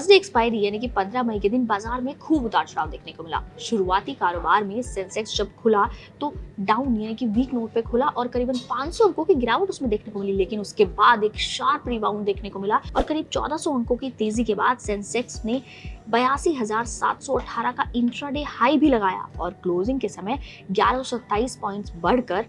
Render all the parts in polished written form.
Thursday expiry यानी कि 15 मई के दिन बाजार में खूब उतार चढ़ाव देखने को मिला। शुरुआती कारोबार में सेंसेक्स जब खुला तो डाउन यानी कि वीक नोट पे खुला और करीबन 500 अंकों की गिरावट उसमें देखने को मिली, लेकिन उसके बाद एक शार्प रिबाउंड देखने को मिला और करीब 1400 अंकों की तेजी के बाद सेंसेक्स ने 82,718 का इंट्राडे हाई भी लगाया और क्लोजिंग के समय 1127 पॉइंट्स बढ़कर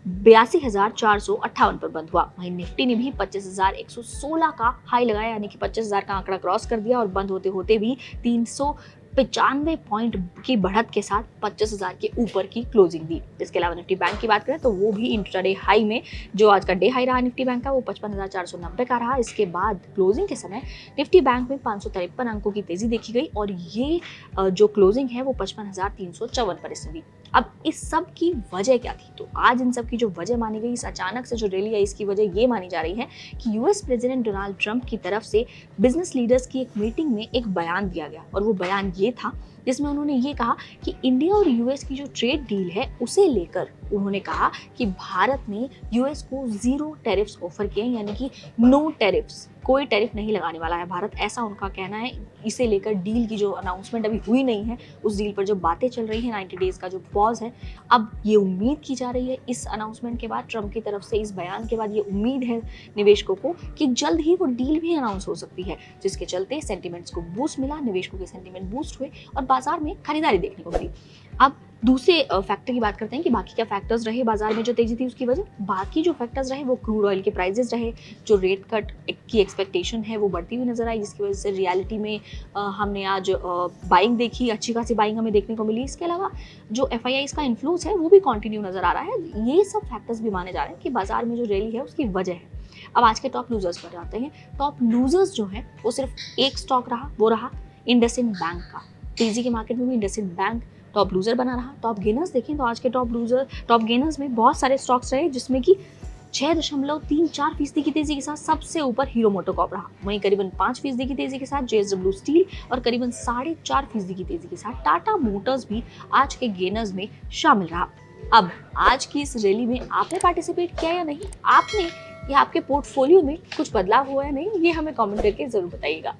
82,458 पर बंद हुआ। वहीं निफ्टी ने भी 25,116 का हाई लगाया यानी कि 25,000 का आंकड़ा क्रॉस कर दिया और बंद होते होते भी 395 पॉइंट की बढ़त के साथ 25,000 के ऊपर की क्लोजिंग दी। इसके अलावा निफ्टी बैंक की बात करें तो वो भी इंट्राडे हाई में, जो आज का डे हाई रहा निफ्टी बैंक का, वो 55,490 का रहा। इसके बाद क्लोजिंग के समय निफ्टी बैंक में 553 अंकों की तेजी देखी गई और ये जो क्लोजिंग है वो 55,354 पर इसमें दी। अब इस सब की वजह क्या थी? तो आज इन सब की जो वजह मानी गई, इस अचानक से जो रैली आई, इसकी वजह ये मानी जा रही है कि यूएस प्रेसिडेंट डोनाल्ड ट्रंप की तरफ से बिजनेस लीडर्स की एक मीटिंग में एक बयान दिया गया और वो बयान ये था जिसमें उन्होंने ये कहा कि इंडिया और यूएस की जो ट्रेड डील है उसे लेकर उन्होंने कहा कि भारत ने यूएस को 0 टैरिफ्स ऑफर किए, यानी कि नो टैरिफ्स, कोई टैरिफ नहीं लगाने वाला है भारत, ऐसा उनका कहना है। इसे लेकर डील की जो अनाउंसमेंट अभी हुई नहीं है, उस डील पर जो बातें चल रही है, 90 डेज का जो पॉज है, अब ये उम्मीद की जा रही है इस अनाउंसमेंट के बाद, ट्रंप की तरफ से इस बयान के बाद ये उम्मीद है निवेशकों को कि जल्द ही वो डील भी अनाउंस हो सकती है, जिसके चलते सेंटिमेंट्स को बूस्ट मिला, निवेशकों के सेंटिमेंट बूस्ट हुए और बाजार में खरीदारी देखने को मिली। अब दूसरे फैक्टर की बात करते हैं कि बाकी क्या फैक्टर्स रहे बाजार में जो तेजी थी उसकी वजह। बाकी जो फैक्टर्स रहे वो क्रूड ऑयल के प्राइसेस रहे, जो रेट कट की एक्सपेक्टेशन है वो बढ़ती हुई नजर आई, जिसकी वजह से रियलिटी में हमने आज बाइंग देखी, अच्छी खासी बाइंग हमें देखने को मिली। इसके अलावा जो FIIs का इन्फ्लुएंस है वो भी कंटिन्यू नजर आ रहा है। ये सब फैक्टर्स भी माने जा रहे हैं कि बाजार में जो रैली है उसकी वजह है। अब आज के टॉप लूजर्स पर जाते हैं। टॉप लूजर्स जो है वो सिर्फ एक स्टॉक रहा, वो रहा इंडसइंड बैंक का। तेजी के मार्केट में भी इंडसइंड बैंक टॉप लूजर बना रहा। टॉप गेनर्स देखें तो आज के टॉप गेनर्स में बहुत सारे स्टॉक्स रहे, जिसमें कि 6.34% की तेजी के साथ सबसे ऊपर हीरो मोटोकॉर्प रहा। वहीं करीबन 5% की तेजी के साथ JSW स्टील और करीबन 4.5% की तेजी के साथ टाटा मोटर्स भी आज के गेनर्स में शामिल रहा। अब आज की इस रैली में आपने पार्टिसिपेट किया या नहीं, आपने या आपके पोर्टफोलियो में कुछ बदलाव हुआ या नहीं, ये हमें कमेंट करके जरूर बताइएगा।